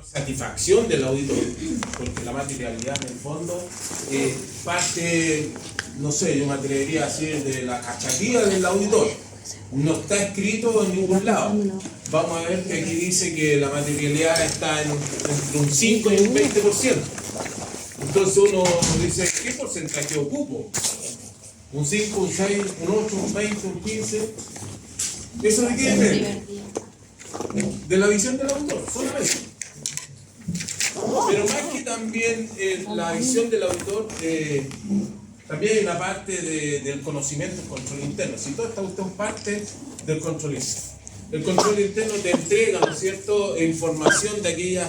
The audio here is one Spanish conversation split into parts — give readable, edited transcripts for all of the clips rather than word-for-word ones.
satisfacción del auditor, porque la materialidad en el fondo parte, no sé, yo me atrevería a decir de la cachaquía del auditor. No está escrito en ningún lado. Vamos a ver que aquí dice que la materialidad está entre un 5 y un 20%. Entonces uno dice, ¿qué porcentaje ocupo? ¿Un 5, un 6, un 8, un 20, un 15? ¿Eso de qué depende? De la visión del autor, solamente. Pero más que también la visión del autor, también hay una parte del conocimiento del control interno. Si toda esta cuestión parte del control interno. El control interno te entrega, ¿no es cierto?, información de aquellos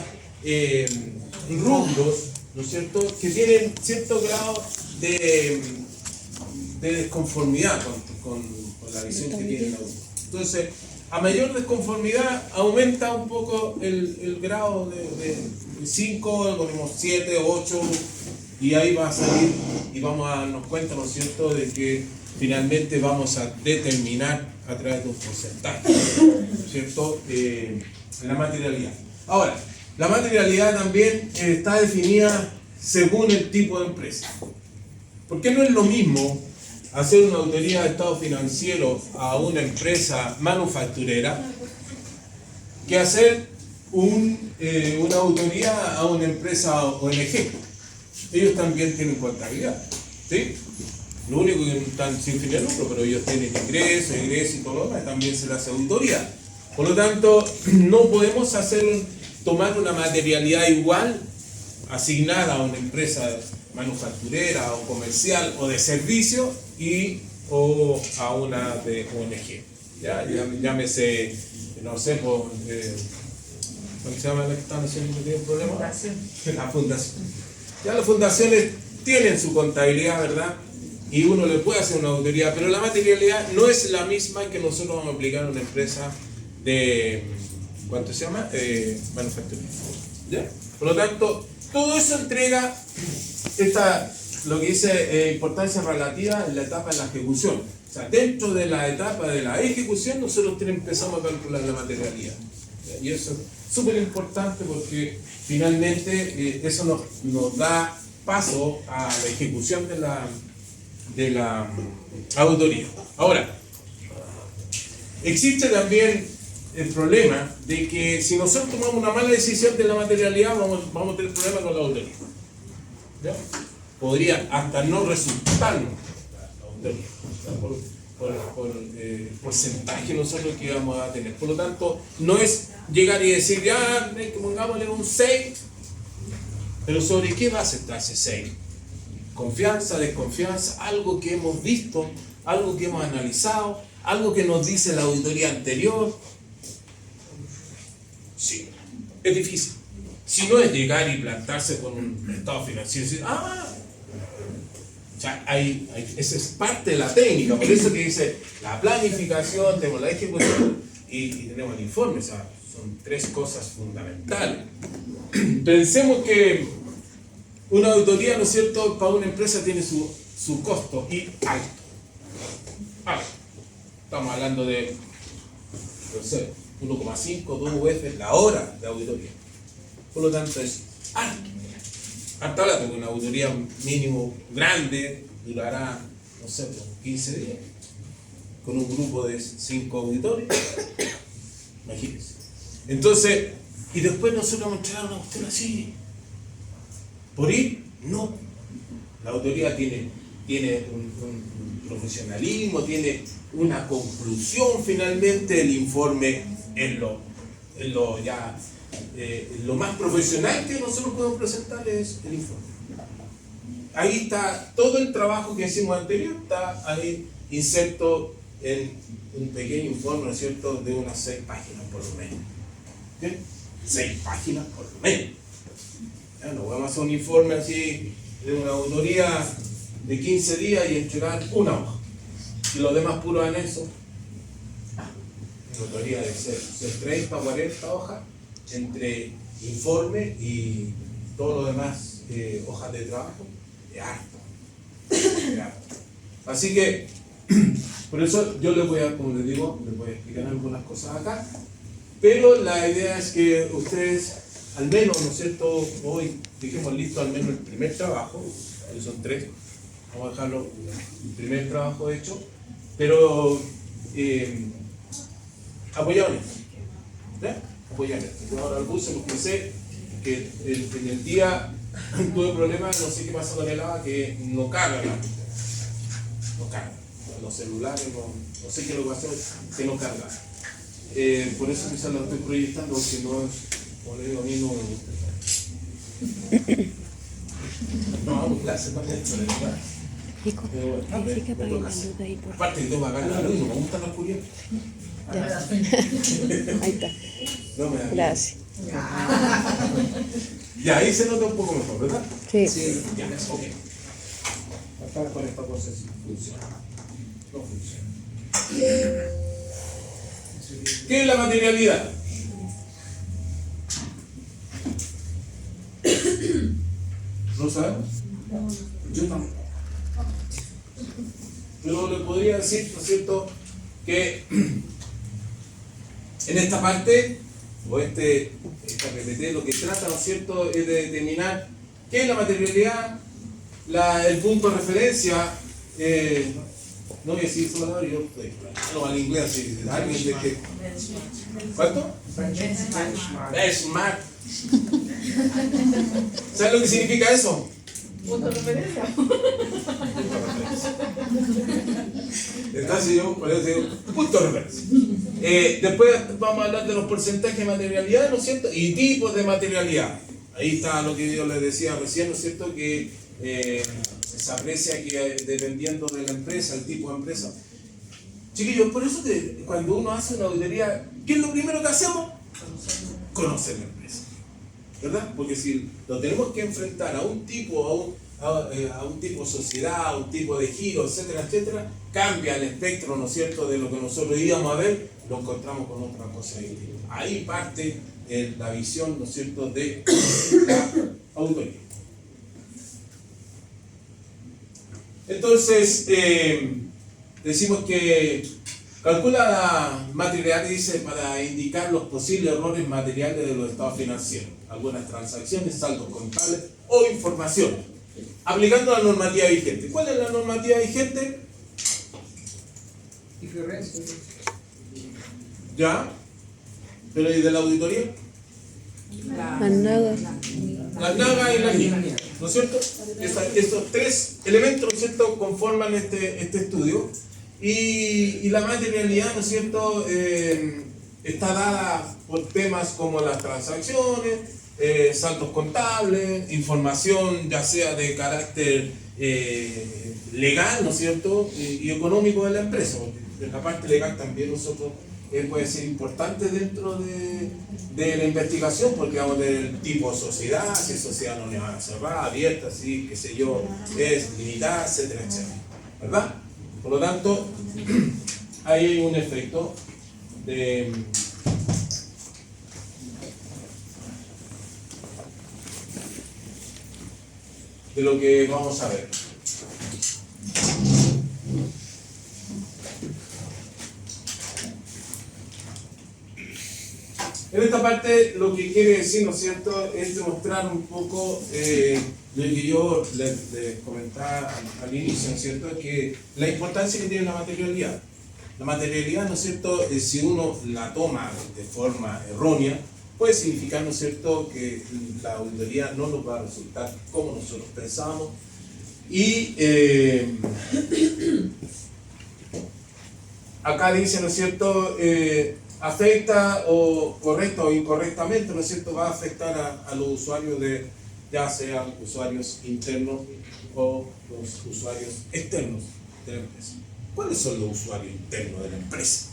rubros, ¿no es cierto?, que tienen cierto grado de desconformidad con la visión que tiene el autor. Entonces, a mayor desconformidad aumenta un poco el grado de 5, ponemos 7, 8, y ahí va a salir y vamos a darnos cuenta, ¿no es cierto?, de que finalmente vamos a determinar a través de un porcentaje, ¿no es cierto?, la materialidad. Ahora, la materialidad también está definida según el tipo de empresa. Porque no es lo mismo hacer una auditoría de estado financiero a una empresa manufacturera que hacer una auditoría a una empresa ONG. Ellos también tienen contabilidad, ¿sí? Lo único que están sin fin de lucro, pero ellos tienen ingresos y todo lo demás, también se les hace auditoría. Por lo tanto, no podemos tomar una materialidad igual asignada a una empresa manufacturera o comercial o de servicio o a una de ONG. Llámese, no sé, ¿cómo se llama la que están haciendo que tiene problemas? La fundación. Ya las fundaciones tienen su contabilidad, ¿verdad? Y uno le puede hacer una auditoría, pero la materialidad no es la misma que nosotros vamos a aplicar a una empresa de, ¿cuánto se llama? Manufacturera. ¿Ya? Por lo tanto, todo eso entrega lo que dice importancia relativa en la etapa de la ejecución. O sea, dentro de la etapa de la ejecución nosotros empezamos a calcular la materialidad. Y eso es súper importante porque finalmente eso nos da paso a la ejecución de la auditoría. Ahora, existe también el problema de que si nosotros tomamos una mala decisión de la materialidad vamos a tener problemas con la auditoría. ¿Ya? Podría hasta no resultarnos la auditoría por el porcentaje nosotros que vamos a tener. Por lo tanto, no es llegar y decir, ya, pongámosle un 6, pero ¿sobre qué base está ese 6? Confianza, desconfianza, algo que hemos visto, algo que hemos analizado, algo que nos dice la auditoría anterior. Sí, es difícil. Si no es llegar y plantarse con un estado financiero y decir, esa es parte de la técnica, por eso que dice la planificación, tenemos la ejecución y tenemos el informe, o sea, son tres cosas fundamentales. Pensemos que una auditoría, ¿no es cierto?, para una empresa tiene su costo y alto. Estamos hablando de, no sé, 1,5, 2 veces la hora de auditoría. Por lo tanto es alto. Hasta ahora tengo una auditoría mínimo grande, durará, no sé, 15 días, con un grupo de 5 auditores. Imagínense. Entonces, y después nosotros vamos a entregar una cuestión así. ¿Por ir? No. La auditoría tiene un profesionalismo, tiene una conclusión finalmente, el informe en lo más profesional que nosotros podemos presentar es el informe. Ahí está todo el trabajo que hicimos anterior, está ahí inserto en un pequeño informe, ¿no es cierto?, de unas 6 páginas por lo menos. ¿Sí? 6 páginas por lo menos. Ya, no vamos a hacer un informe así de una auditoría de 15 días y entregar una hoja. Y los demás puros anexos. Una auditoría de ser 30 o 40 hojas entre informe y todo lo demás, hojas de trabajo, de harto. Así que, por eso yo les voy a, como les digo, les voy a explicar algunas cosas acá, pero la idea es que ustedes al menos, ¿no es cierto?, hoy dejemos listo al menos el primer trabajo, que son 3, vamos a dejarlo el primer trabajo hecho, pero apoyarme, apoyarme. Yo ahora al bus porque sé que en el día tuve problemas, no sé qué pasa con el agua, que no carga no carga. Los celulares, no sé qué lo va a hacer, que no carga. Por eso quizás lo estoy proyectando, porque no es, como le digo, a mí no me gusta. No hago clases, no es esto, Hijo, sí que apague la luz ahí, por favor. aparte que tengo que apagar la luz, no me gustan las cubiertas. Ahí está. No me da miedo. Gracias. Ya, ahí se nota un poco mejor, ¿verdad? Sí. Ya, ok. Acá con esta cosa sí funciona. No funciona. ¿Qué es la materialidad? ¿No sabemos? Yo tampoco. Pero le podría decir, ¿no es cierto?, que en esta parte, o esta PPT, lo que trata, ¿no es cierto?, es de determinar qué es la materialidad, el punto de referencia, no voy a decir esa palabra, yo no, al inglés, así, alguien de que... ¿Cuánto? Benchmark. ¿Sabes lo que significa eso? Punto de referencia. Entonces yo, por eso digo, punto de referencia. Después vamos a hablar de los porcentajes de materialidad, ¿no es cierto? Y tipos de materialidad. Ahí está lo que yo les decía recién, ¿no es cierto? Que se aprecia que dependiendo de la empresa, el tipo de empresa. Chiquillos, por eso que cuando uno hace una auditoría, ¿qué es lo primero que hacemos? Conocer la empresa, ¿verdad? Porque si lo tenemos que enfrentar a un tipo, a un tipo de sociedad, a un tipo de giro, etcétera, etcétera, cambia el espectro, ¿no es cierto?, de lo que nosotros íbamos a ver, lo encontramos con otra cosa distinta. Ahí parte la visión, ¿no es cierto?, de la auditoría. Entonces, decimos que calcula la materialidad, dice, para indicar los posibles errores materiales de los estados financieros, algunas transacciones, saldos contables o información, aplicando la normativa vigente. ¿Cuál es la normativa vigente? ¿Ya? ¿Pero y de la auditoría? Las nagas. Las nagas y las NIC, ¿no es cierto? Estos 3 elementos, ¿no es cierto?, conforman este estudio. Y la materialidad, ¿no es cierto?, está dada por temas como las transacciones, saldos contables, información ya sea de carácter legal, ¿no es cierto?, y económico de la empresa. Porque en la parte legal también nosotros puede ser importante dentro de la investigación, porque vamos a ver el tipo de sociedad, si es sociedad anónima cerrada, abierta, si, qué sé yo, es limitada, etcétera, etcétera, ¿verdad? Por lo tanto, ahí hay un efecto de lo que vamos a ver. En esta parte lo que quiere decir, ¿no es cierto?, es demostrar un poco lo que yo les comentaba al inicio, ¿no es cierto?, que la importancia que tiene la materialidad. La materialidad, ¿no es cierto?, si uno la toma de forma errónea, puede significar, ¿no es cierto?, que la auditoría no nos va a resultar como nosotros pensábamos. Y acá dice, ¿no es cierto?, afecta o correcta o incorrectamente, ¿no es cierto?, va a afectar a los usuarios ya sean usuarios internos o los usuarios externos de la empresa. ¿Cuáles son los usuarios internos de la empresa?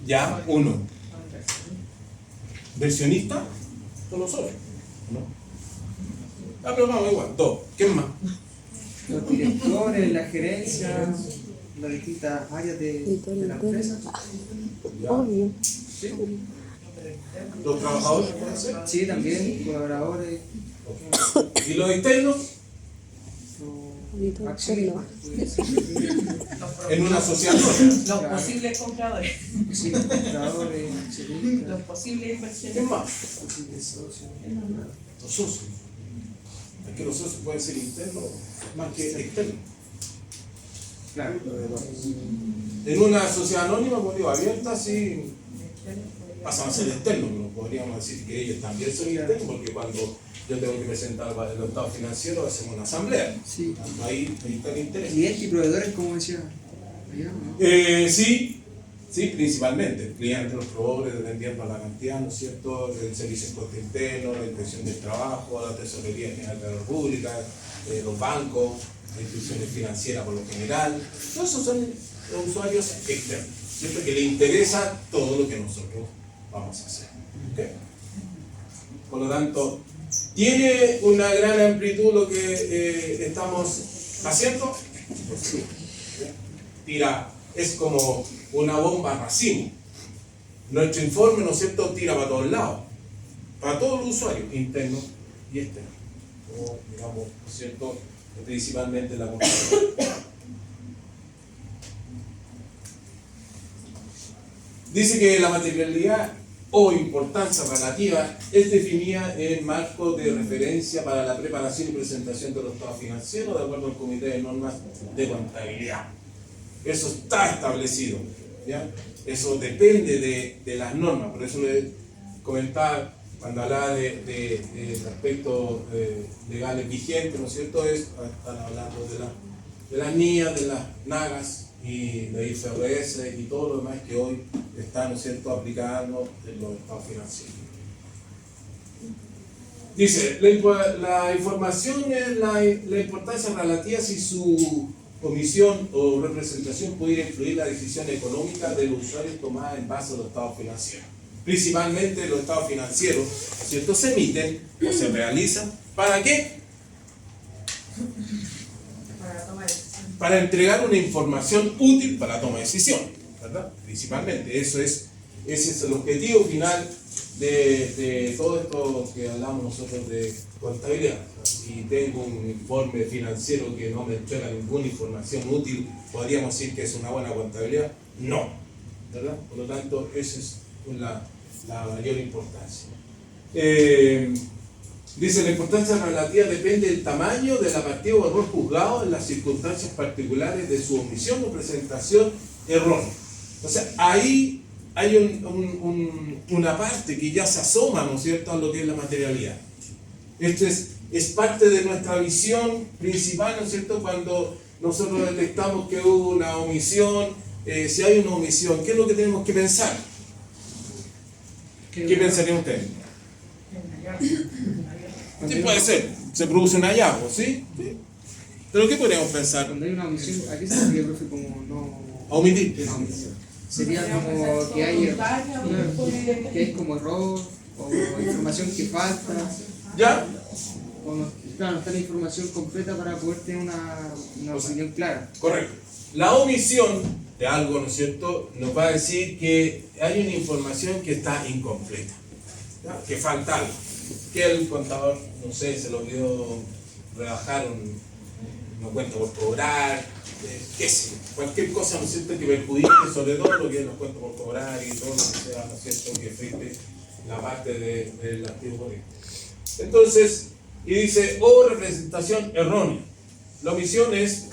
Ya, uno. ¿Versionista? Son los socios, ¿no? Ah, pero vamos igual. 2. ¿Quién más? Los directores, la gerencia, las distintas áreas de la empresa. Ya. Obvio. Sí, ¿Los trabajadores pueden ser? sí, también, colaboradores, ¿Y los externos? bonito. accionistas. En una sociedad anónima. Los posibles compradores, Sí, compradores, accionistas, los posibles ¿Qué inversionistas. más? posibles socios. Los socios. Es que los socios pueden ser internos más que externos. Claro. En una sociedad anónima, como digo, abierta, sí pasan a ser externos, pero podríamos decir que ellos también son internos, porque cuando yo tengo que presentar el estado financiero, hacemos una asamblea. Sí. Ahí está el interés. Clientes y proveedores, como decía. Allá, ¿no? Sí, principalmente. Clientes, los proveedores, dependiendo de la cantidad, ¿no es cierto? El servicio de costo interno, la inspección del trabajo, la tesorería general de la República, los bancos, las instituciones financieras por lo general. Todos esos son los usuarios externos, ¿cierto? Que le interesa todo lo que nosotros vamos a hacer. ¿Ok? Por lo tanto, ¿tiene una gran amplitud lo que estamos haciendo? Pues sí. Tira, es como una bomba racimo. Nuestro informe, ¿no es cierto?, tira para todos lados, para todos los usuarios, internos y externos. Como, digamos, ¿no es cierto?, principalmente la computadora. Dice que la materialidad o importancia relativa es definida en el marco de referencia para la preparación y presentación de los estados financieros de acuerdo al Comité de Normas de Contabilidad. Eso está establecido, ¿ya? Eso depende de las normas, por eso le comentaba cuando hablaba de aspectos legales vigentes, ¿no es cierto? Están hablando de las NIAs, de las NAGAS y de IFRS y todo lo demás que hoy están, ¿no es cierto?, aplicando en los estados financieros. Dice, la información es la importancia relativa si su omisión o representación pudiera influir en la decisión económica de los usuarios tomada en base a los estados financieros. Principalmente los estados financieros, ¿no es cierto?, se emiten o se realizan. ¿Para qué? Para tomar decisión. Para entregar una información útil para la toma de decisión, ¿verdad? Principalmente, ese es el objetivo final de todo esto que hablamos nosotros de contabilidad. Si tengo un informe financiero que no me entrega ninguna información útil, ¿podríamos decir que es una buena contabilidad? No, ¿verdad? Por lo tanto, esa es la mayor importancia. Dice, la importancia relativa depende del tamaño de la partida o error juzgado en las circunstancias particulares de su omisión o presentación errónea. O sea, ahí hay una parte que ya se asoma, ¿no es cierto?, a lo que es la materialidad. Esto es parte de nuestra visión principal, ¿no es cierto?, cuando nosotros detectamos que hubo una omisión. Si hay una omisión, ¿qué es lo que tenemos que pensar? ¿Qué pensarían ustedes? Sí, puede ser, se produce un hallazgo, ¿sí? ¿Sí? ¿Pero qué podríamos pensar? Cuando hay una omisión, ¿a qué se refiere, profe? Como no. A omitir. No, sería como que hay como error o información que falta. ¿Ya? O no, claro, no está la información completa para poder tener una opinión clara. Correcto. La omisión de algo, ¿no es cierto?, nos va a decir que hay una información que está incompleta, ¿ya?, que falta algo, que el contador, no sé, se lo olvidó rebajar una cuenta por cobrar, qué sé, cualquier cosa, ¿no es cierto?, que perjudique sobre todo lo que es la cuenta por cobrar y todo lo que sea, ¿no es cierto?, que afecte la parte del activo corriente. Entonces, y dice, o representación errónea. La omisión es,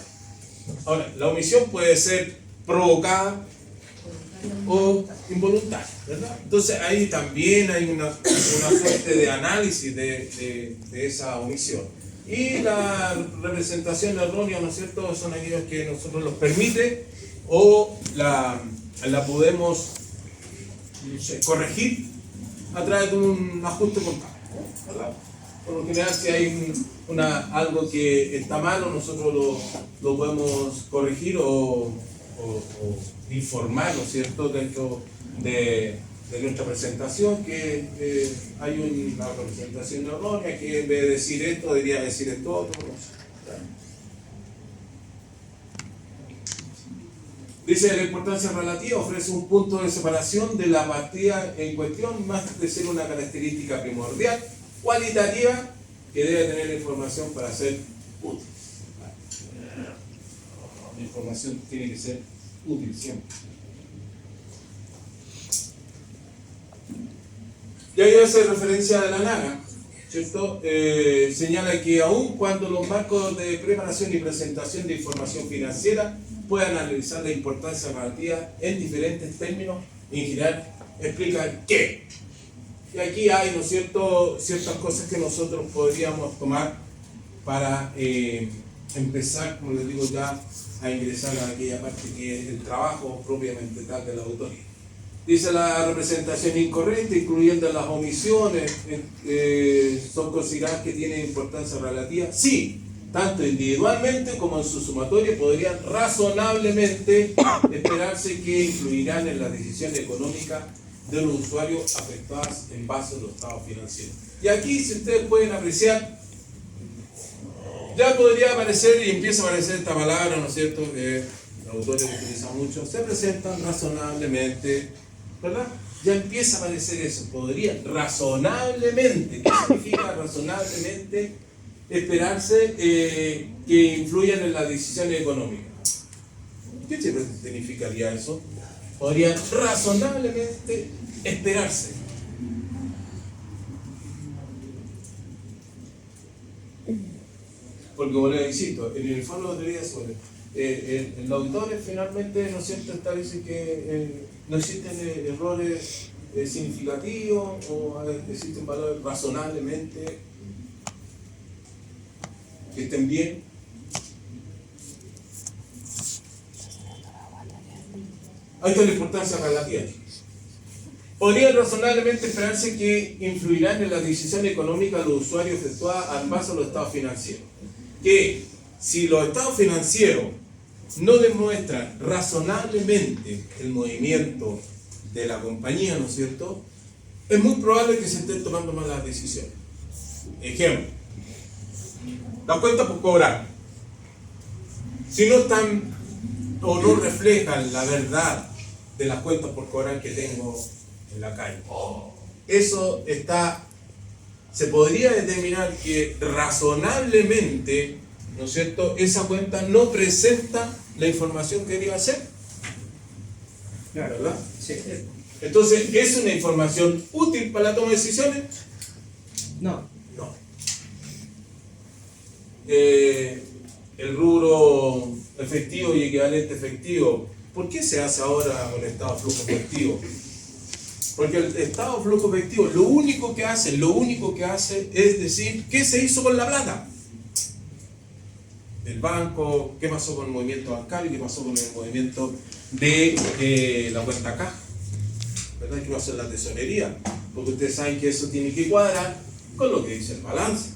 ahora, la omisión puede ser provocada o involuntaria, ¿verdad? Entonces ahí también hay una suerte de análisis de esa omisión. Y la representación errónea, ¿no es cierto?, son aquellos que nosotros los permite o la podemos, no sé, corregir a través de un ajuste contable, ¿verdad? Por lo general, si hay algo que está malo, nosotros lo podemos corregir o informar, ¿no es cierto?, dentro de nuestra presentación, que hay una representación errónea, que en vez de decir esto, debería decir esto otro. Dice, la importancia relativa ofrece un punto de separación de la partida en cuestión, más de ser una característica primordial, cualitativa, que debe tener la información para ser útil. La información tiene que ser útil siempre. Y ahí hace referencia a la NAGA, ¿cierto? Señala que aun cuando los marcos de preparación y presentación de información financiera puedan analizar la importancia relativa en diferentes términos, en general explican qué. Y aquí hay, ¿no es cierto?, ciertas cosas que nosotros podríamos tomar para empezar, como les digo, ya a ingresar a aquella parte que es el trabajo propiamente tal de la autoría. Dice la representación incorrecta, incluyendo las omisiones, son consideradas que tienen importancia relativa. Sí, tanto individualmente como en su sumatoria podrían razonablemente esperarse que influirán en la decisión económica de los usuarios afectados en base a los estados financieros. Y aquí, si ustedes pueden apreciar, ya podría aparecer, y empieza a aparecer esta palabra, ¿no es cierto?, que los autores utilizan mucho, se presentan razonablemente, ¿verdad? Ya empieza a aparecer eso, podría razonablemente. ¿Qué significa razonablemente? Esperarse que influyan en las decisiones económicas. ¿Qué significaría eso? Podría razonablemente esperarse. Porque, como les insisto, en el fondo de teoría los auditores finalmente, ¿no es cierto?, establecen que no existen errores significativos o existen valores razonablemente que estén bien. Ahí está la importancia relativa. Podría razonablemente esperarse que influirán en la decisión económica de los usuarios efectuada al paso de los estados financieros. Que si los estados financieros no demuestran razonablemente el movimiento de la compañía, ¿no es cierto?, es muy probable que se estén tomando malas decisiones. Ejemplo, las cuentas por cobrar. Si no están o no reflejan la verdad de las cuentas por cobrar que tengo en la calle, eso se podría determinar que razonablemente, ¿no es cierto?, esa cuenta no presenta la información que debería ser. ¿Verdad? Sí. Entonces, ¿es una información útil para la toma de decisiones? No. No. El rubro efectivo y equivalente efectivo, ¿por qué se hace ahora un estado de flujo efectivo? Porque el estado de flujo efectivo lo único que hace es decir qué se hizo con la plata del banco, qué pasó con el movimiento bancario, qué pasó con el movimiento de la cuenta caja, ¿verdad? ¿Qué pasó en la tesorería? Porque ustedes saben que eso tiene que cuadrar con lo que dice el balance.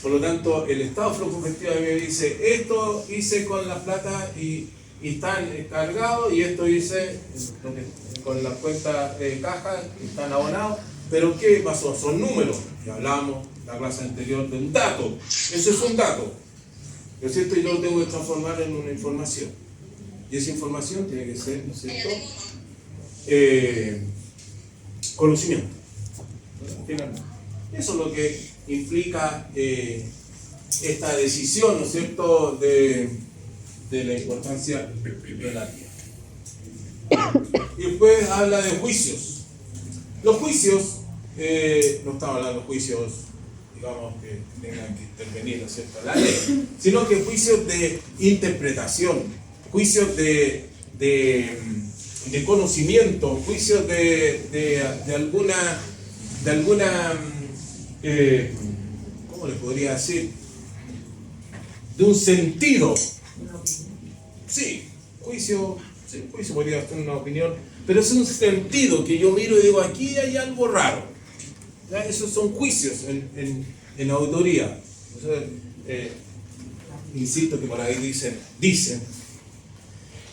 Por lo tanto, el estado de flujo efectivo me dice, esto hice con la plata y están cargados, y esto hice con las cuentas de caja, están abonados. Pero ¿qué pasó? Son números. Y hablamos la clase anterior de un dato. Ese es un dato, ¿no es cierto? Y yo lo tengo que transformar en una información. Y esa información tiene que ser, ¿no es cierto?, conocimiento. Finalmente. Eso es lo que implica esta decisión, ¿no es cierto?, de la importancia relativa. Y después habla de juicios. Los juicios, no estamos hablando de juicios, digamos, que tengan que intervenir, ¿no es cierto?, la ley, sino que juicios de interpretación, juicios de conocimiento, juicios de alguna ¿cómo le podría decir?, de un sentido. Sí, juicio podría ser una opinión, pero es un sentido que yo miro y digo, aquí hay algo raro. ¿Ya? Esos son juicios en auditoría. Entonces, insisto que por ahí dicen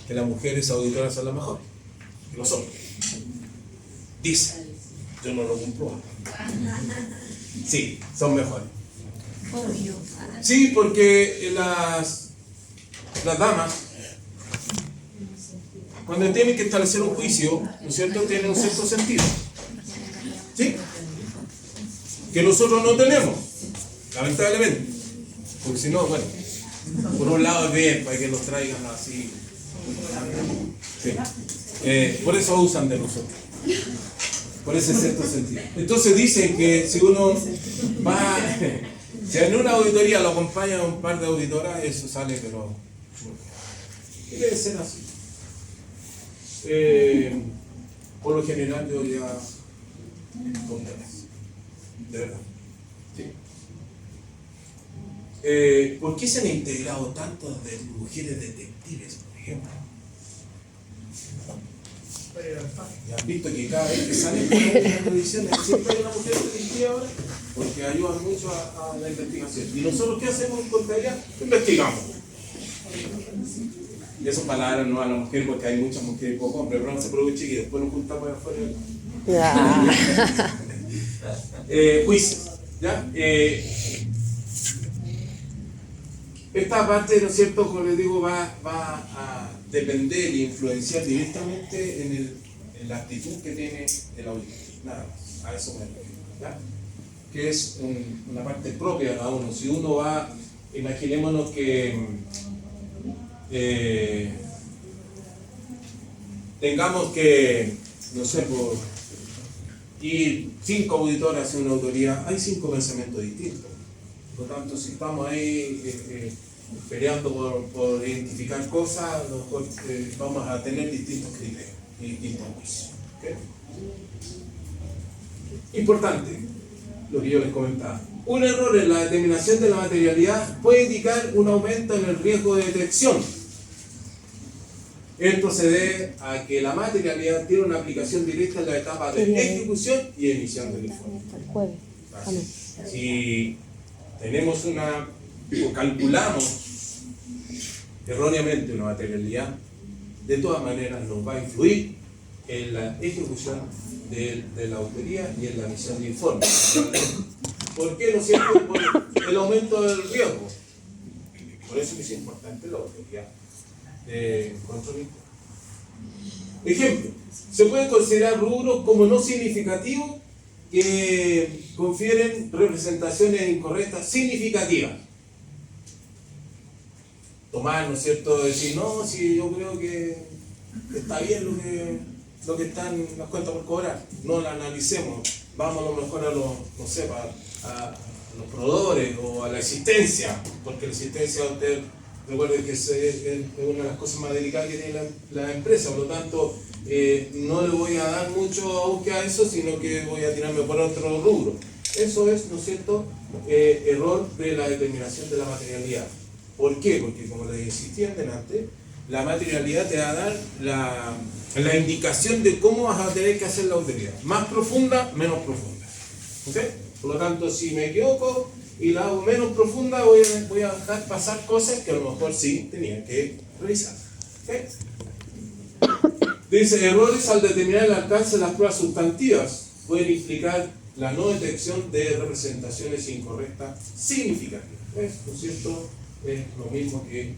que las mujeres auditoras son las mejores, que lo son. Dicen, yo no lo compruebo. Sí, son mejores. Sí, porque las damas, cuando tienen que establecer un juicio, ¿no es cierto?, tienen un cierto sentido. ¿Sí? Que nosotros no tenemos, lamentablemente. Porque si no, bueno, Por un lado es bien, para que los traigan así. Sí. Por eso usan de nosotros. Por ese cierto sentido. Entonces dicen que si uno va, si en una auditoría lo acompaña un par de auditoras, eso sale, pero debe ser así. Por lo general yo ya de verdad. Sí. ¿Por qué se han integrado tantas de mujeres detectives, por ejemplo? ¿Ya han visto que cada vez que salen por ahí en las televisiones siempre hay una mujer detective ahora? Porque ayudan mucho a la investigación. ¿Y nosotros qué hacemos con ella? Investigamos. Y esas palabras no a la mujer, porque hay muchas mujeres y pocos hombres, pero no se produce y después nos juntamos afuera. Juicios. ¿Ya? Esta parte, ¿no es cierto?, como les digo, va a depender e influenciar directamente en la actitud que tiene el auditor. Nada más, a eso me refiero. ¿Ya? Que es una parte propia de cada uno. Si uno va, imaginémonos que tengamos que, no sé, por ir 5 auditores hacia una autoría, hay 5 pensamientos distintos. Por lo tanto, si estamos ahí peleando por identificar cosas, a lo mejor vamos a tener distintos criterios y distintos juicios. ¿Okay? Importante, lo que yo les comentaba. Un error en la determinación de la materialidad puede indicar un aumento en el riesgo de detección. Esto se debe a que la materialidad tiene una aplicación directa en la etapa de ejecución y emisión del informe. Si tenemos o calculamos erróneamente una materialidad, de todas maneras nos va a influir en la ejecución de la auditoría y en la emisión de informe. ¿Por qué? ¿No es cierto? Por el aumento del riesgo. Por eso es importante la auditoría de control interno. Ejemplo, se pueden considerar rubros como no significativos que confieren representaciones incorrectas significativas. Tomar, ¿no es cierto?, decir, no, si yo creo que está bien lo que están las cuentas por cobrar, no la analicemos, vamos a lo mejor a los, no sé, a los proveedores o a la existencia, porque la existencia, usted recuerde que es una de las cosas más delicadas que tiene la empresa, por lo tanto, no le voy a dar mucho a buscar eso, sino que voy a tirarme por otro rubro. Eso es, ¿no es cierto?, error de la determinación de la materialidad. ¿Por qué? Porque como les insistí antes, la materialidad te va a dar la indicación de cómo vas a tener que hacer la auditoría. Más profunda, menos profunda. ¿Okay? Por lo tanto, si me equivoco y la hago menos profunda, voy a dejar pasar cosas que a lo mejor sí tenía que revisar. ¿Okay? Dice, errores al determinar el alcance de las pruebas sustantivas pueden implicar la no detección de representaciones incorrectas significativas. ¿No es cierto? Es lo mismo que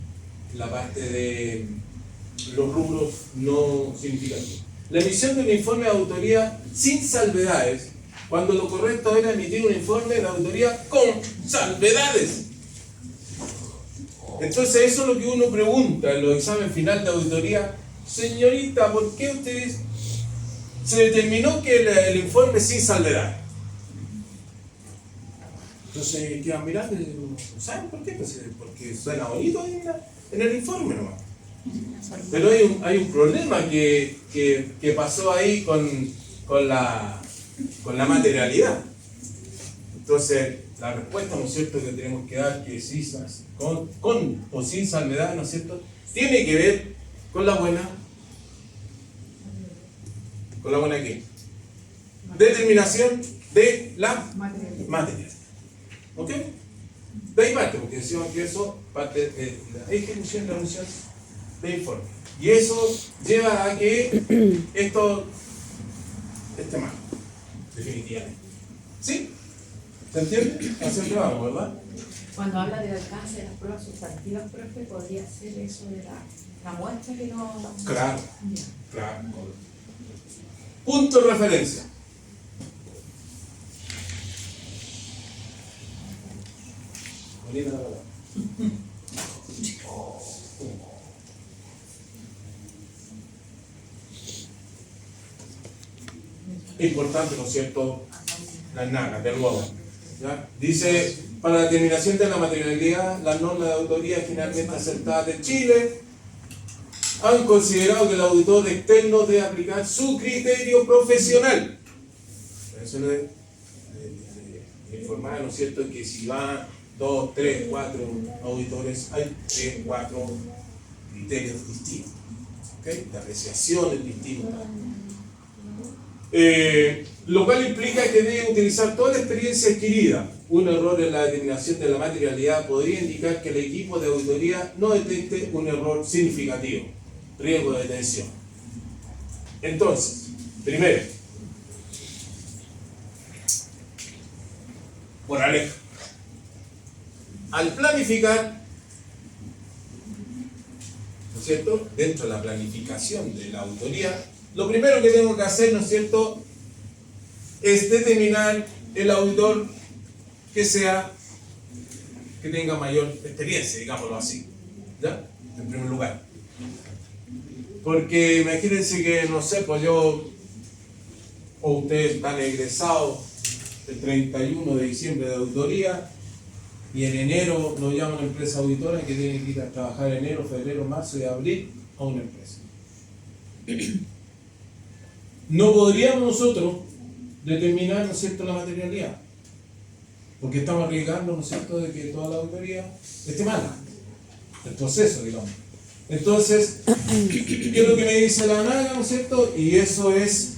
la parte de los rubros no significativos. La emisión de un informe de auditoría sin salvedades, cuando lo correcto era emitir un informe de auditoría con salvedades. Entonces eso es lo que uno pregunta en los exámenes finales de auditoría. Señorita, ¿por qué usted se determinó que el informe es sin salvedades? Entonces quedan mirando y dicen, ¿saben por qué? Pues porque suena bonito ahí en el informe nomás. Pero hay un problema que pasó ahí con la materialidad. Entonces, la respuesta, ¿no es cierto?, que tenemos que dar, que sí, con o sin salvedad, ¿no es cierto?, tiene que ver con la buena. ¿Con la buena qué? Determinación de la materialidad. ¿Ok? De ahí parte, porque decimos que eso parte de la ejecución de la emisión de informe. Y eso lleva a que esto esté mal, definitivamente. ¿Sí? ¿Se entiende? Hacia el trabajo, ¿verdad? Cuando habla del alcance de las pruebas sustantivas, profe, podría ser eso de la muestra que no... Claro, claro. Punto de referencia. Bonita la palabra. importante, ¿no es cierto?, las NACA, de nuevo. ¿Ya? Dice, para la determinación de la materialidad, las normas de auditoría finalmente aceptadas de Chile han considerado que el auditor externo debe aplicar su criterio profesional. Eso le informar, ¿no es cierto?, que si van 2, 3, 4 auditores, hay 3, 4 criterios distintos, ¿okay?, de apreciaciones distintas. Lo cual implica que debe utilizar toda la experiencia adquirida. Un error en la determinación de la materialidad podría indicar que el equipo de auditoría no detecte un error significativo, riesgo de detención. Entonces, primero, moraleja. Al planificar, ¿no es cierto?, dentro de la planificación de la auditoría, lo primero que tengo que hacer, ¿no es cierto?, es determinar el auditor que tenga mayor experiencia, digámoslo así, ¿ya? En primer lugar. Porque imagínense que, no sé, pues yo o ustedes están egresados el 31 de diciembre de auditoría y en enero nos llama una empresa auditora que tiene que ir a trabajar en enero, febrero, marzo y abril a una empresa. No podríamos nosotros determinar, ¿no es cierto?, la materialidad, porque estamos arriesgando, ¿no es cierto?, de que toda la auditoría esté mala, el proceso, digamos. Entonces, ¿qué es lo que me dice la NACA, ¿no es cierto? Y eso es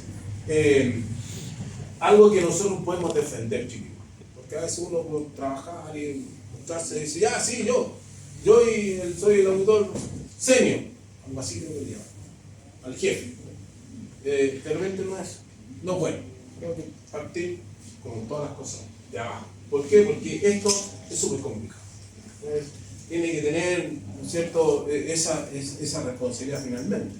algo que nosotros podemos defender, chicos, porque a veces uno por trabajar y mostrarse dice, ya, sí, yo soy el auditor senior, algo así creo que le llaman, al jefe. De repente no es, no es bueno. Tengo que partir con todas las cosas de abajo. ¿Por qué? Porque esto es súper complicado. Tiene que tener, ¿no es cierto?, esa responsabilidad finalmente.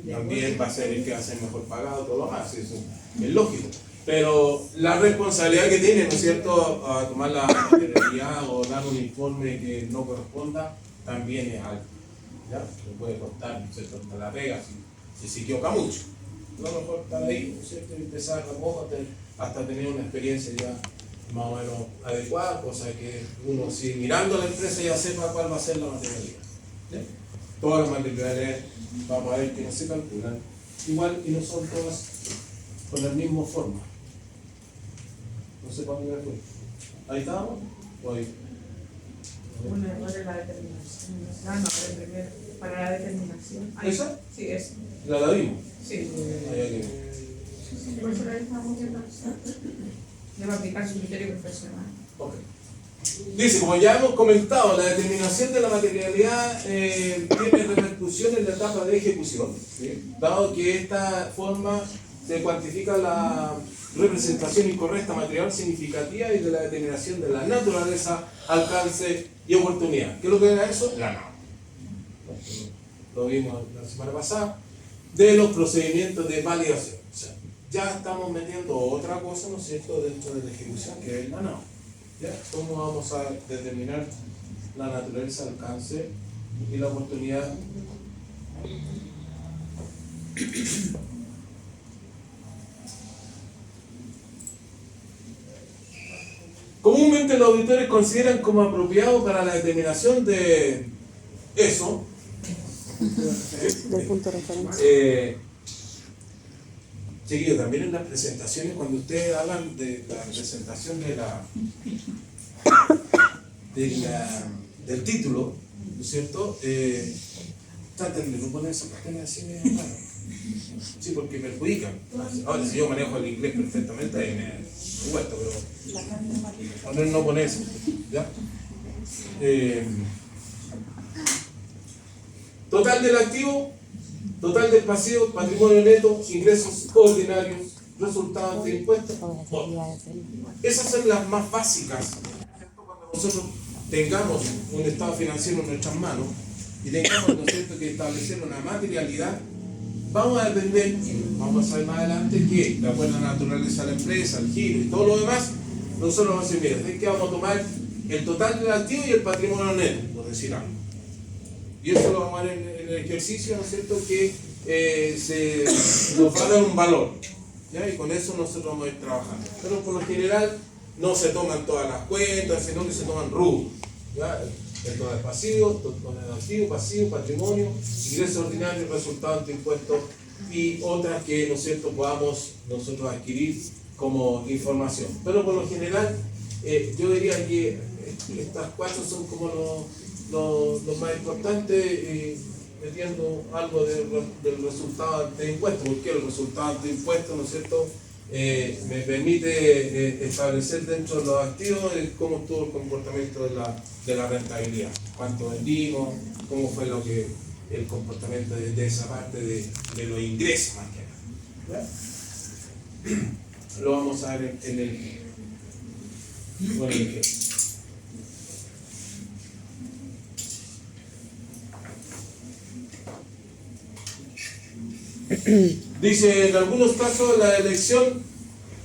También va a ser el que va a ser mejor pagado, todo lo más, eso es lógico. Pero la responsabilidad que tiene, ¿no es cierto?, a tomar la materialidad o dar un informe que no corresponda, también es alto. ¿Ya? Le puede costar, ¿no es cierto?, hasta la pega si se equivoca mucho. A lo mejor estar ahí, ¿no es cierto?, y empezar a poco hasta tener una experiencia ya más o menos adecuada, cosa que uno, si mirando a la empresa, ya sepa cuál va a ser la materialidad. ¿Sí? Todas las materialidades vamos a ver que no se calculan igual y no son todas con la misma forma. No sé para dónde me fue. ¿Ahí estábamos? ¿O ahí? Un error en la determinación. Ah, no, pero primero, para la determinación. Ahí. ¿Esa? Sí, esa. ¿La vimos? Sí. Ahí hay Por eso la estamos viendo. Debe aplicar su criterio profesional. Ok. Dice, como ya hemos comentado, la determinación de la materialidad tiene repercusión en la etapa de ejecución, ¿sí?, dado que esta forma se cuantifica la representación incorrecta material significativa y de la determinación de la naturaleza, alcance y oportunidad. ¿Qué es lo que era eso? La NAO. Lo vimos la semana pasada, de los procedimientos de validación. O sea, ya estamos metiendo otra cosa, ¿no es cierto?, dentro de la ejecución, que es la NAO. ¿Ya? ¿Cómo vamos a determinar la naturaleza, alcance y la oportunidad? Comúnmente los auditores consideran como apropiado para la determinación de eso del punto de referencia. Chiquillos, también en las presentaciones, cuando ustedes hablan de la presentación del título, ¿no es cierto? Traten de no poner esas cuestiones así de raro. Sí, porque perjudican. Ahora, si yo manejo el inglés perfectamente, ahí me cuesta, pero no poner eso, ¿ya? Total del activo, total del pasivo, patrimonio neto, ingresos ordinarios, resultados de impuestos. Esas son las más básicas. Cuando nosotros tengamos un estado financiero en nuestras manos y tengamos, ¿no es cierto?, que establecer una materialidad, vamos a depender, y vamos a ver más adelante, que de acuerdo a la naturaleza de la empresa, el giro y todo lo demás, nosotros vamos a decir, mira, es que vamos a tomar el total del activo y el patrimonio neto, por decir algo. Y eso lo vamos a ver en el ejercicio, ¿no es cierto?, que nos va a dar un valor. ¿ya? Y con eso nosotros vamos a ir trabajando. Pero por lo general no se toman todas las cuentas, sino que se toman rubros. ¿Ya? El total pasivo, total activo, pasivo, patrimonio, ingresos ordinarios, resultados ante impuestos y otras que, ¿no es cierto?, podamos nosotros adquirir como información. Pero por lo general, yo diría que estas cuatro son como los más importantes, metiendo algo del resultado ante impuestos, porque el resultado ante impuestos, ¿no es cierto?, me permite establecer dentro de los activos cómo estuvo el comportamiento de la rentabilidad, cuánto vendimos, cómo fue el comportamiento de esa parte de los ingresos más que nada. ¿Ya? Lo vamos a ver en el ejemplo. Dice, en algunos casos la elección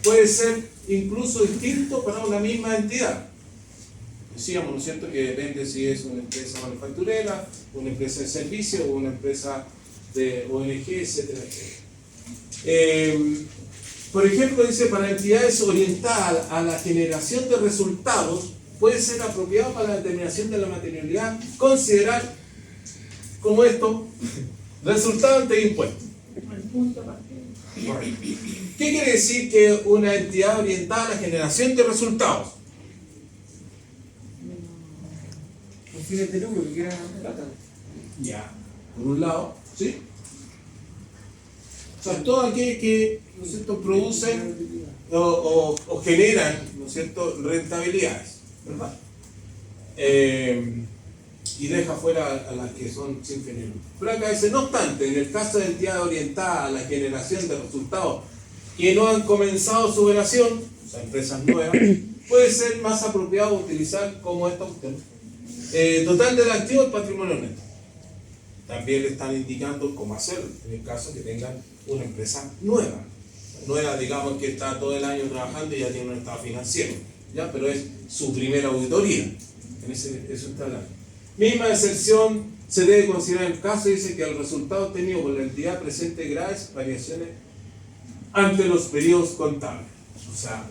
puede ser incluso distinto para una misma entidad. Decíamos, ¿no es cierto?, que depende si es una empresa manufacturera, una empresa de servicio o una empresa de ONG, etcétera, etcétera. Por ejemplo, dice, para entidades orientadas a la generación de resultados, puede ser apropiado para la determinación de la materialidad considerar como esto, resultado ante impuestos. ¿Qué quiere decir que una entidad orientada a la generación de resultados? Con fines de lucro, que quieran plata. Ya, por un lado, ¿sí? O sea, todo aquel que, ¿no es cierto?, producen o generan, ¿no es cierto?, rentabilidades, ¿verdad? Y deja fuera a las que son sin fin de lucro. Pero acá dice, no obstante, en el caso de entidades orientadas a la generación de resultados que no han comenzado su operación, o sea, empresas nuevas, puede ser más apropiado utilizar como esta opción total del activo el patrimonio neto. También le están indicando cómo hacerlo en el caso que tengan una empresa nueva. Nueva, digamos, que está todo el año trabajando y ya tiene un estado financiero, ¿ya? Pero es su primera auditoría. En eso está hablando. Misma excepción se debe considerar el caso, dice que el resultado obtenido por la entidad presente graves variaciones ante los periodos contables. O sea,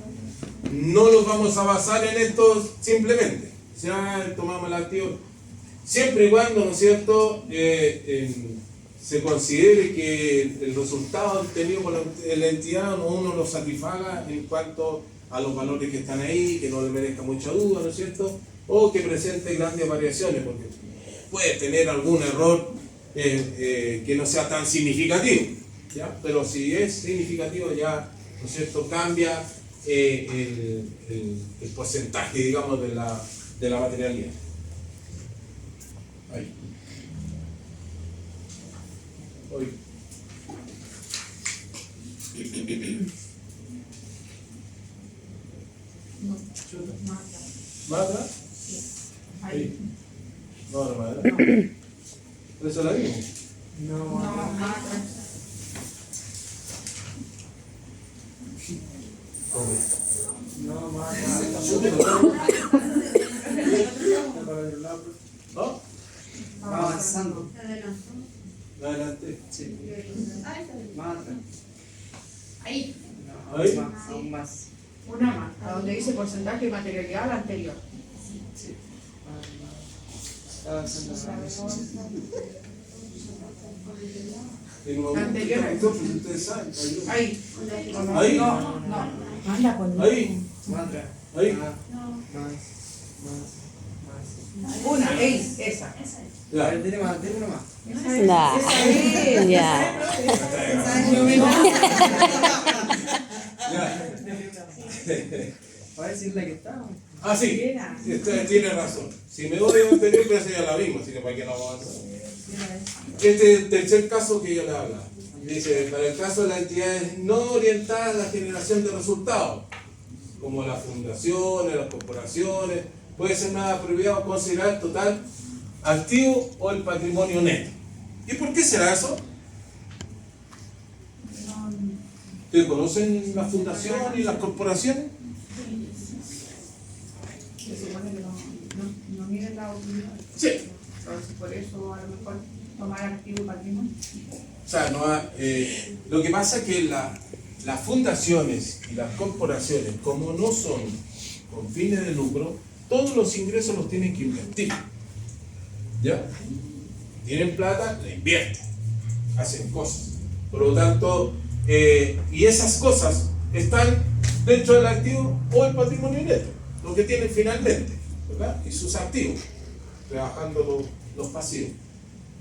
no los vamos a basar en estos simplemente. O sea, tomamos el activo, siempre y cuando, ¿no es cierto?, se considere que el resultado obtenido por la entidad uno lo satisfaga en cuanto a los valores que están ahí, que no le merezca mucha duda, ¿no es cierto?, o que presente grandes variaciones, porque puede tener algún error que no sea tan significativo, ¿ya? Pero si es significativo ya, ¿no es cierto?, cambia el porcentaje, digamos, de la materialidad. Ahí. Hoy. ¿Más atrás? Ahí. No, más atrás. ¿Pero eso la vimos? No, más no, más. ¿No? Va avanzando. Adelante. Sí. Más atrás. Ahí, No, Ahí. más, aún más. una más, a donde dice porcentaje de materialidad al anterior. Sí. Está avanzando. Anterior. Entonces, ustedes saben. Ahí. Ahí. No. Anda con Ahí. Más atrás. Ahí. Más. Una, ahí, esa. A Ya. ver, tiene más, tiene una más. Nah. Esa Ya. Ya. A ver si es la que está. Ah, sí. Usted tiene razón. Si me doy a anterior, pero esa ya la vimos, así que para qué la vamos a hacer. Este es el tercer caso que yo le habla. Dice, para el caso de las entidades no orientadas a la generación de resultados, como las fundaciones, las corporaciones, puede ser más apropiado considerar el total activo o el patrimonio neto. ¿Y por qué será eso? ¿Ustedes conocen las fundaciones y las corporaciones? se supone que no miren la utilidad. Sí. Entonces, por eso a lo mejor tomar activo y patrimonio. O sea, no, lo que pasa es que las fundaciones y las corporaciones, como no son con fines de lucro, todos los ingresos los tienen que invertir. ¿Ya? Tienen plata, la invierten, hacen cosas. Por lo tanto, y esas cosas están dentro del activo o el patrimonio neto, lo que tienen finalmente, ¿verdad? Y sus activos, trabajando los pasivos.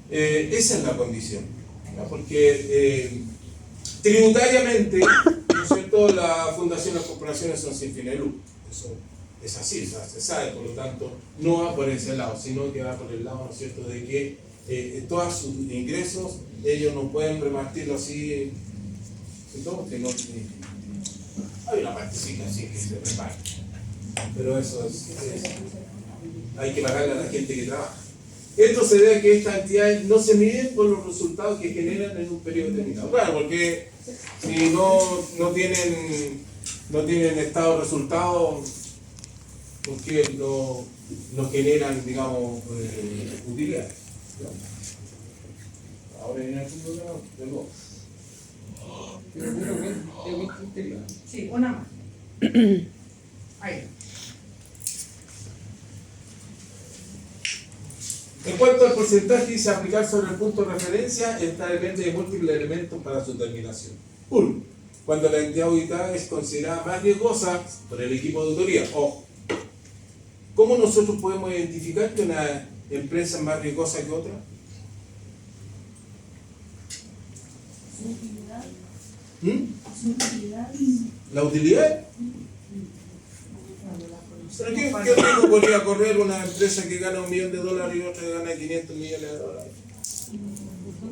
Esa es la condición, ¿verdad? Porque tributariamente, ¿no es cierto?, la fundación y las corporaciones son sin fines de lucro. Eso es así, o sea, se sabe, por lo tanto, no va por ese lado, sino que va por el lado, ¿no es cierto?, de que todos sus ingresos, ellos no pueden repartirlo así, ¿no? Que no, hay una partecita así que se reparte, pero eso hay que pagarle a la gente que trabaja. Esto se debe a que estas entidades no se miden por los resultados que generan en un periodo determinado. Claro, porque si no tienen estado de resultados, porque no generan, digamos, utilidades. Ahora viene el punto de nuevo. Sí, una más. Ahí. En cuanto al porcentaje, dice aplicar sobre el punto de referencia, esta depende de múltiples elementos para su terminación. 1. Cuando la entidad auditada es considerada más riesgosa por el equipo de auditoría. Ojo. ¿Cómo nosotros podemos identificar que una empresa es más riesgosa que otra? ¿La utilidad? ¿Pero qué riesgo podría correr una empresa que gana $1 millón y otra que gana 500 millones de dólares?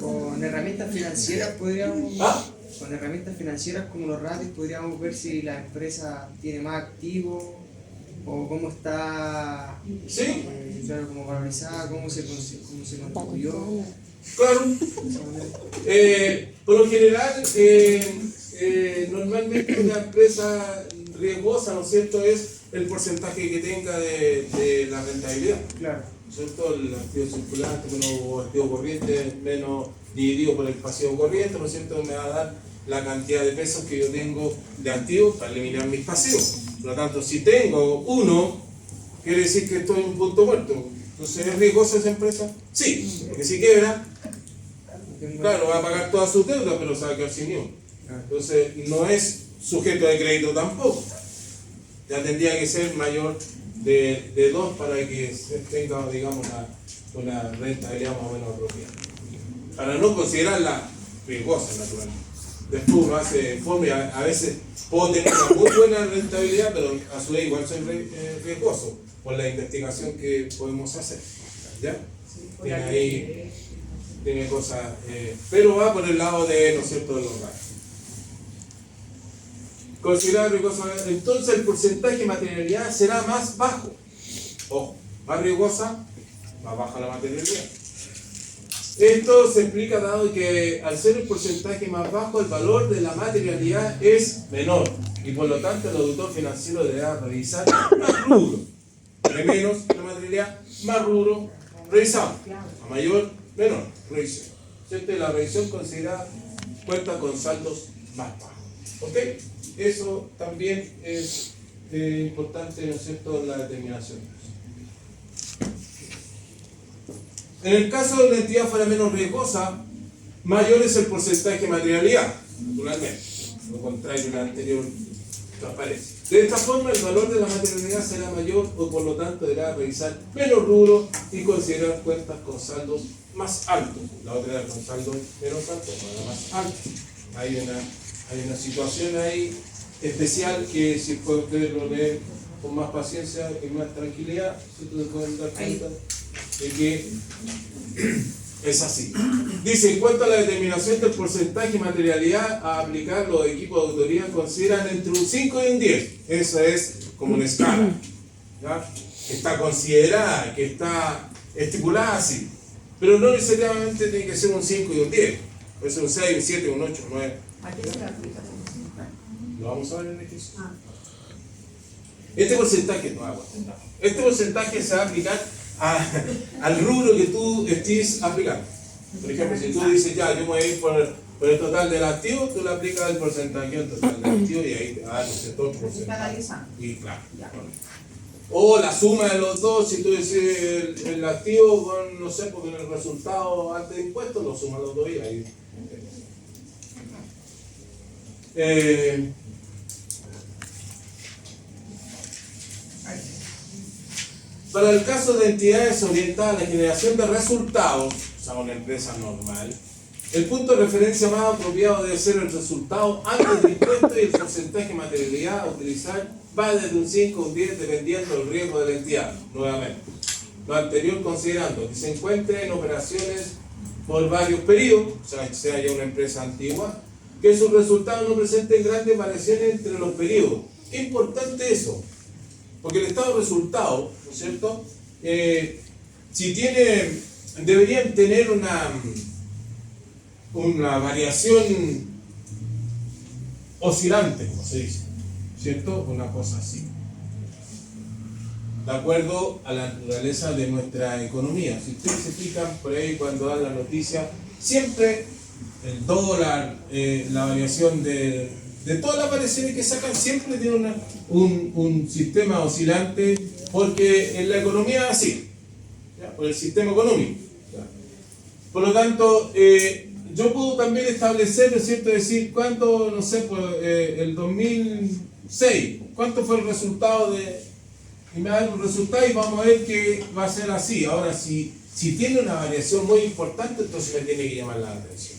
Con herramientas financieras podríamos... Con herramientas financieras como los ratios podríamos ver si la empresa tiene más activos o cómo está, ¿sí? Claro, como valorizada, cómo se constituyó. Claro. Por lo general, normalmente una empresa riesgosa, ¿no es cierto?, es el porcentaje que tenga de la rentabilidad. Claro. ¿No es cierto? El activo circulante menos activo corriente, menos dividido por el pasivo corriente, ¿no es cierto?, me va a dar la cantidad de pesos que yo tengo de activos para eliminar mis pasivos. Por lo tanto, si tengo 1, quiere decir que estoy en un punto muerto. Entonces, ¿es riesgosa esa empresa? Sí, porque si quiebra, claro, va a pagar todas sus deudas, pero se va a quedar sin uno. Entonces, no es sujeto de crédito tampoco. Ya tendría que ser mayor de 2 para que tenga, digamos, una rentabilidad más o menos apropiada. Para no considerarla riesgosa, naturalmente. Después uno hace informe, a veces puedo tener una muy buena rentabilidad, pero a su vez igual soy riesgoso por la investigación que podemos hacer. ¿Ya? Tiene ahí, tiene cosas, pero va por el lado de, ¿no es cierto?, de los ratios. Considerar riesgosa, entonces el porcentaje de materialidad será más bajo. Ojo, más riesgosa, más baja la materialidad. Esto se explica dado que al ser el porcentaje más bajo, el valor de la materialidad es menor y por lo tanto el auditor financiero deberá revisar más rubro. De menos la materialidad, más rubro revisado. A mayor, menor revisión. ¿Cierto? Y la revisión considerada cuenta con saldos más bajos. ¿Ok? Eso también es importante, ¿no es cierto?, en la determinación. En el caso de una entidad fuera menos riesgosa, mayor es el porcentaje de materialidad, naturalmente. Lo contrario, la anterior transparece. De esta forma, el valor de la materialidad será mayor o por lo tanto deberá revisar menos rubros y considerar cuentas con saldos más altos. La otra era con saldos menos altos, la más altos. Hay una situación ahí especial que si ustedes lo leen con más paciencia y más tranquilidad, ustedes pueden dar cuenta de que es así. Dice, en cuanto a la determinación del porcentaje de materialidad a aplicar, los equipos de auditoría consideran entre un 5 y un 10. Eso es como una escala, ¿ya?, que está considerada, que está estipulada así. Pero no necesariamente tiene que ser un 5 y un 10. Puede ser un 6, un 7, un 8, un 9. ¿A qué se le aplica? Lo vamos a ver en el ejercicio. Este porcentaje no va. Este porcentaje se va a aplicar al rubro que tú estés aplicando. Por ejemplo, si tú dices, ya, yo me voy a ir Por el total del activo, tú le aplicas el porcentaje al total del activo y ahí te da, ¿no es cierto?, el Así porcentaje. canalizando. Y claro. Ya. O la suma de los dos, si tú decides el activo con, no sé, con el resultado antes de impuestos, lo sumas los dos y ahí. Para el caso de entidades orientadas a la generación de resultados, o sea, una empresa normal, el punto de referencia más apropiado debe ser el resultado antes del impuesto y el porcentaje de materialidad a utilizar va desde un 5 a un 10 dependiendo del riesgo de la entidad. Nuevamente, lo anterior considerando que se encuentre en operaciones por varios periodos, o sea, que sea ya una empresa antigua, que sus resultados no presenten grandes variaciones entre los periodos. Qué importante eso, porque el estado de resultado, ¿no es cierto? Deberían tener una variación oscilante, como se dice, ¿cierto? Una cosa así. De acuerdo a la naturaleza de nuestra economía. Si ustedes se fijan por ahí cuando dan la noticia, siempre el dólar, la variación de todas las variaciones que sacan, siempre tiene un sistema oscilante, porque en la economía es así, ¿ya? Por el sistema económico. ¿Ya? Por lo tanto, yo puedo también establecer, ¿no es cierto?, decir cuánto, no sé, pues, el 2006, cuánto fue el resultado y me da el resultado y vamos a ver que va a ser así. Ahora, si tiene una variación muy importante, entonces me tiene que llamar la atención.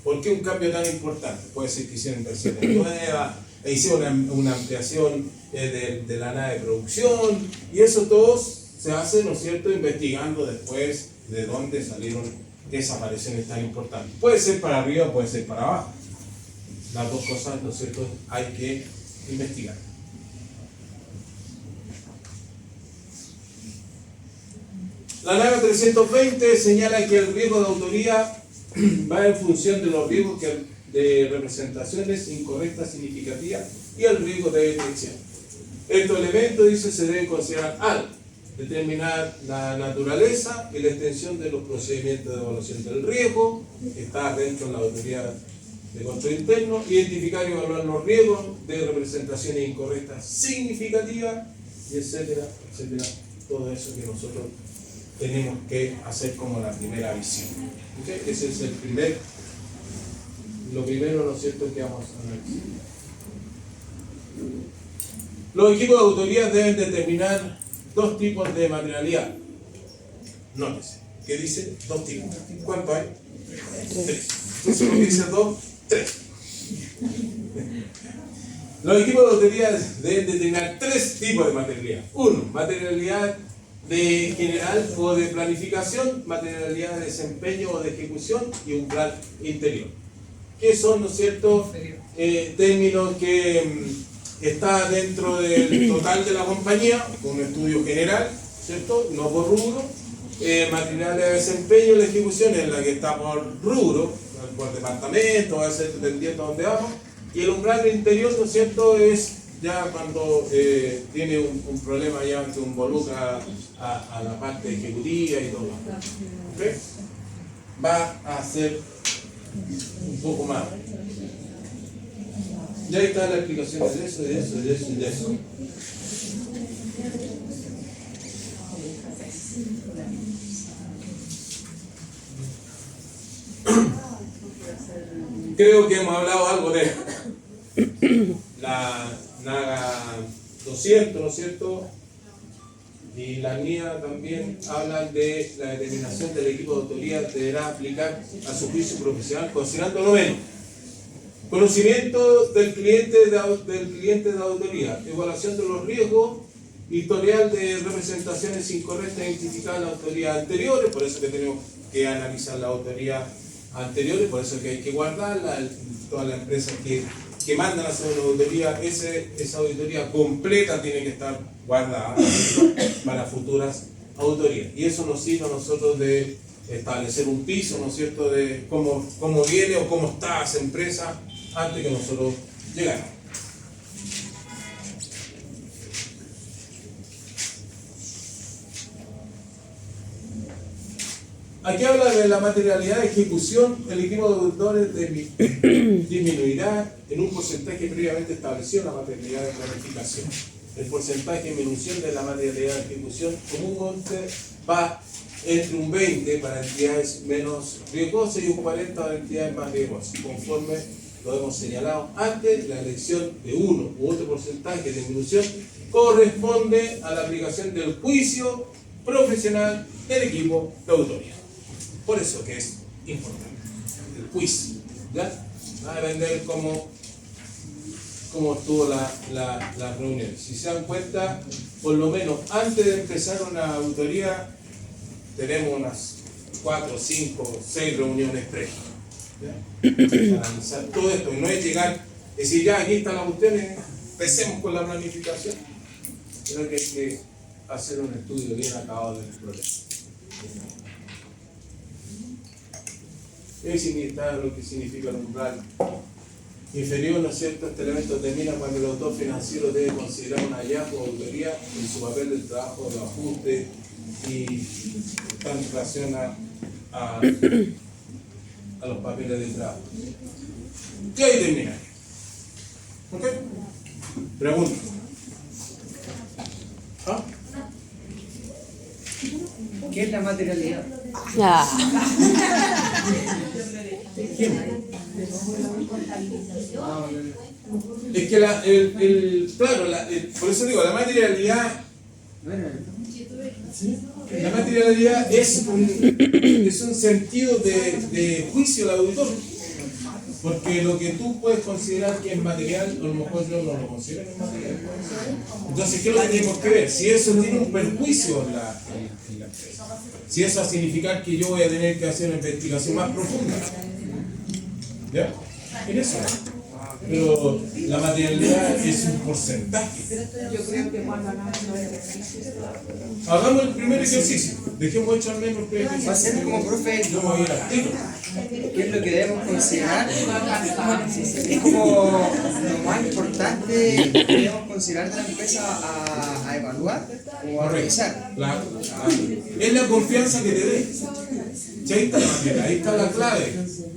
¿Por qué un cambio tan importante? Puede ser que hicieron inversiones nuevas, hicieron una ampliación de la nave de producción, y eso todo se hace, ¿no es cierto?, investigando después de dónde salieron esas variaciones tan importantes. Puede ser para arriba, puede ser para abajo. Las dos cosas, ¿no es cierto?, hay que investigar. La NAGA 320 señala que el riesgo de autoría va en función de los riesgos de representaciones incorrectas significativas y el riesgo de detección. Estos elementos, dice, se deben considerar al determinar la naturaleza y la extensión de los procedimientos de evaluación del riesgo, que está dentro de la autoridad de control interno, identificar y evaluar los riesgos de representaciones incorrectas significativas, y etcétera, etcétera, todo eso que nosotros tenemos que hacer como la primera visión. ¿Okay? Ese es lo primero, ¿no es cierto?, que vamos a analizar. Los equipos de autoría deben determinar dos tipos de materialidad. Nótese, que dice dos tipos. ¿Cuántos hay? Tres. Entonces, lo que dice dos, tres. Los equipos de autoría deben determinar tres tipos de materialidad. Uno, materialidad de general o de planificación, materialidad de desempeño o de ejecución y un plan interior. Que son, ¿no es cierto?, términos que está dentro del total de la compañía, con un estudio general, ¿cierto?, no por rubro. Materialidad de desempeño y la ejecución es la que está por rubro, por departamento, a veces dependiendo de dónde vamos. Y el umbral interior, ¿no es cierto?, es ya cuando tiene un problema ya que involucra a la parte ejecutiva y todo. ¿Okay? Va a ser un poco más. Ya está la explicación de eso, de eso, de eso y de eso. Creo que hemos hablado algo de la NAGA 200, ¿no es cierto? Y la NIA también hablan de la determinación del equipo de autoría deberá aplicar a su juicio profesional, considerando lo menos: conocimiento del cliente de autoría, evaluación de los riesgos, historial de representaciones incorrectas identificadas en la autoría anteriores, por eso que tenemos que analizar la autoría anteriores, por eso que hay que guardarla. Todas las empresas que mandan a hacer una auditoría, esa auditoría completa tiene que estar guardada, ¿no?, para futuras auditorías. Y eso nos sirve a nosotros de establecer un piso, ¿no es cierto?, de cómo viene o cómo está esa empresa antes que nosotros llegáramos. Aquí habla de la materialidad de ejecución. El equipo de auditores disminuirá en un porcentaje previamente establecido en la materialidad de planificación. El porcentaje de disminución de la materialidad de ejecución comúnmente va entre un 20 para entidades menos riesgosas y un 40 para entidades más riesgosas, conforme lo hemos señalado antes. La elección de uno u otro porcentaje de disminución corresponde a la aplicación del juicio profesional del equipo de auditoría. Por eso que es importante el juicio, ¿ya? Va a depender cómo estuvo la reunión. Si se dan cuenta, por lo menos antes de empezar una auditoría tenemos unas 4, 5, 6 reuniones previas, ¿ya? Para analizar todo esto. Y no es llegar y decir, ya aquí están las cuestiones, empecemos con la planificación. Creo que hay que hacer un estudio bien acabado del problema. ¿Qué significa lo que significa el umbral inferior? ¿No es cierto? Este elemento termina cuando el autor financiero debe considerar un hallazgo o auditoría en su papel del trabajo de ajuste y está en relación a los papeles de trabajo. ¿Qué ahí termina? ¿Ok? Pregunta. ¿Ah? ¿Qué es la materialidad? ¿Quién? Es que por eso digo, la materialidad es un sentido de juicio del auditor. Porque lo que tú puedes considerar que es material, a lo mejor yo no lo considero material. Entonces, ¿qué es lo que tenemos que ver? Si eso tiene un perjuicio en la empresa. Si eso va a significar que yo voy a tener que hacer una investigación más profunda. ¿Ya? En eso. Pero la materialidad es un porcentaje. Yo creo que cuando hagamos los ejercicios, Hagamos el primer ejercicio. Dejemos hecho al menos el primer ejercicio. Va a ser como profe, Yo me voy a ir al tiro. ¿qué es lo que debemos considerar? Es como lo más importante que debemos considerar de la empresa a evaluar o a revisar. Es la confianza que te dé. Si ahí está la manera, ahí está la clave.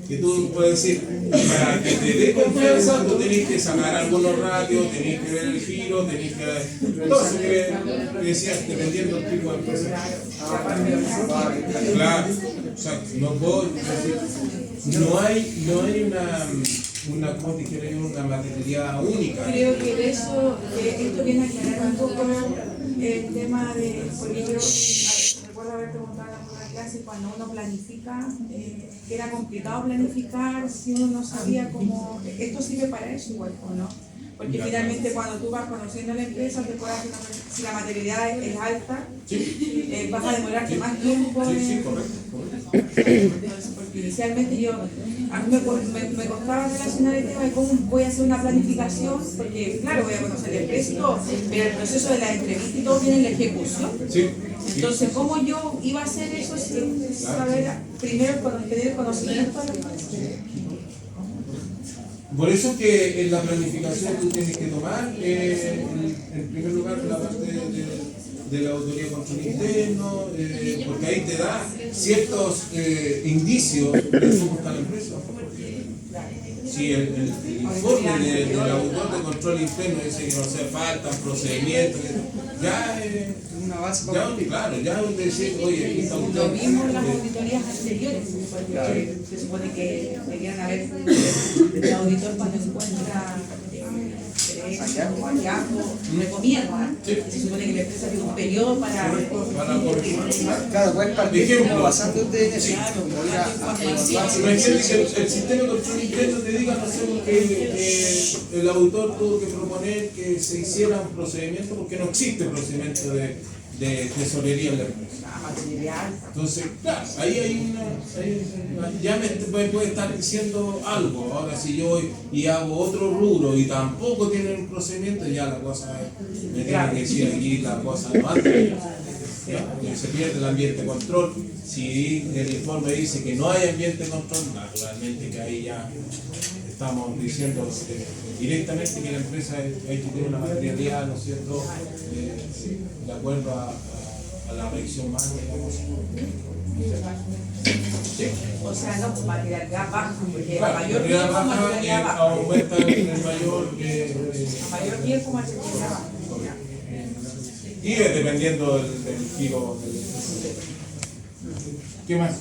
Que tú puedes decir, para que te dé confianza, tú tenés que sacar algunos ratios, tenés que ver el giro, tenés que ver. Entonces, que decías, dependiendo del tipo de empresa. Claro, o sea, no puedo decir, no hay una ¿cómo te quiero decir? Una materialidad única. creo que de eso, esto viene a aclarar un poco el tema de, porque yo recuerdo haber preguntado en alguna clase cuando uno planifica, que era complicado planificar si uno no sabía cómo, esto sirve para eso igual, ¿o no? Porque finalmente cuando tú vas conociendo la empresa, te puedes hacer si la materialidad es alta, Sí. vas a demorarte más tiempo. Sí, correcto. Entonces, porque inicialmente a mí me costaba relacionar el tema de cómo voy a hacer una planificación, porque claro, voy a conocer la empresa y todo, pero el proceso de la entrevista y todo viene en la ejecución. Sí. Entonces, ¿cómo yo iba a hacer eso sin saber primero tener el conocimiento de la empresa? Por eso que en la planificación tú tienes que tomar, en primer lugar, la parte de la auditoría de control interno, porque ahí te da ciertos indicios de cómo está la empresa. Si el informe del auditor de control interno dice que no hace falta procedimientos, ya Una base ya, para claro, ya donde decir, oye, aquí está usted. Lo mismo en las auditorías anteriores, porque se supone que deberían haber el auditor cuando encuentra hallazgo, recomienda, se supone que la empresa tiene un periodo para corregir. Claro, puedes partir Ejemplo. basándote en eso, como ir a evaluar. Imagínate que el sistema de control interno te diga, no sé, que el auditor tuvo que proponer que se hiciera un procedimiento porque no existe procedimiento de tesorería en la empresa. Entonces, claro, ahí hay ya me puede estar diciendo algo. Ahora, si yo voy y hago otro rubro y tampoco tienen un procedimiento, ya la cosa me tiene que decir aquí la cosa no anda. ¿Ya? Se pierde el ambiente de control. Si el informe dice que no hay ambiente de control, naturalmente que ahí ya estamos diciendo directamente que la empresa hay que tener una materialidad, ¿no es cierto?, de acuerdo a a la revisión más, digamos. Sí. O sea, no, pues materialidad baja, porque Claro, a mayor materialidad tiempo baja materialidad baja. aumenta el mayor A mayor tiempo materialidad baja. y dependiendo del giro del. ¿Qué más?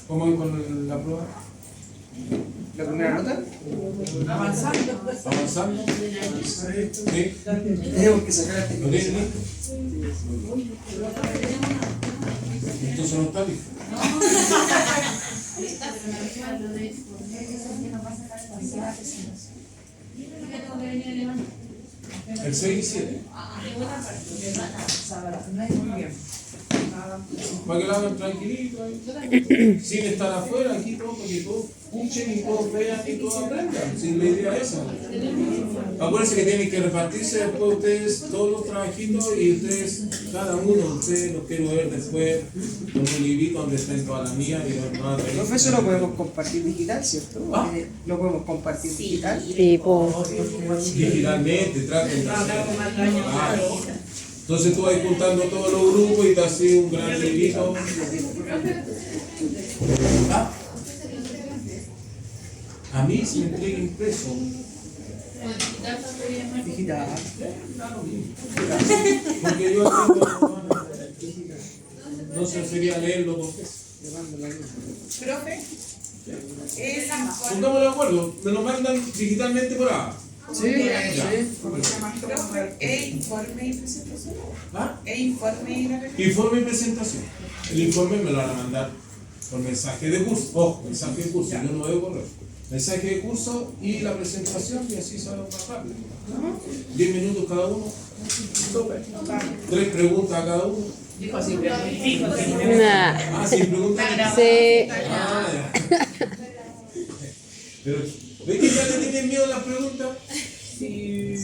¿Cómo voy con la prueba? ¿La primera nota? Avanzando. ¿Avanzando? ¿Sí? Tenemos que sacar este ¿Lo tienes listo? Entonces no está listo. El 6 y 7. Muy bien. Para que lo hagan tranquilito, ahí. Sin estar afuera, aquí todo, para que todos escuchen y todos vean y todos aprendan. Sin la idea esa. Acuérdense que tienen que repartirse después ustedes todos los trabajitos y ustedes, cada uno de ustedes, los quiero ver después con un librito donde estén todas las mías y los más. Profe, eso lo podemos compartir digital, ¿cierto? ¿Ah? Lo podemos compartir digital. Sí, po. Digitalmente, traten de hacer. Entonces tú vas juntando todos los grupos y te haces un gran librito. Ah. A mí se me entrega impreso. Digital. Porque yo tengo, no se sería leerlo dos veces. Profe, Pongámoslo de acuerdo, me lo mandan digitalmente por ahí. Sí, sí. informe y presentación. ¿Ah? Informe y la Informe y presentación. El informe me lo van a mandar por mensaje de curso. Ojo, mensaje de curso, yo no veo correo. Mensaje de curso y la presentación y así sale más rápido. 10 minutos cada uno. 3 preguntas a cada uno. Nah. Sin preguntas. Sí. Ya. Pero, ¿ves que ya le tienen miedo a las preguntas? Sí.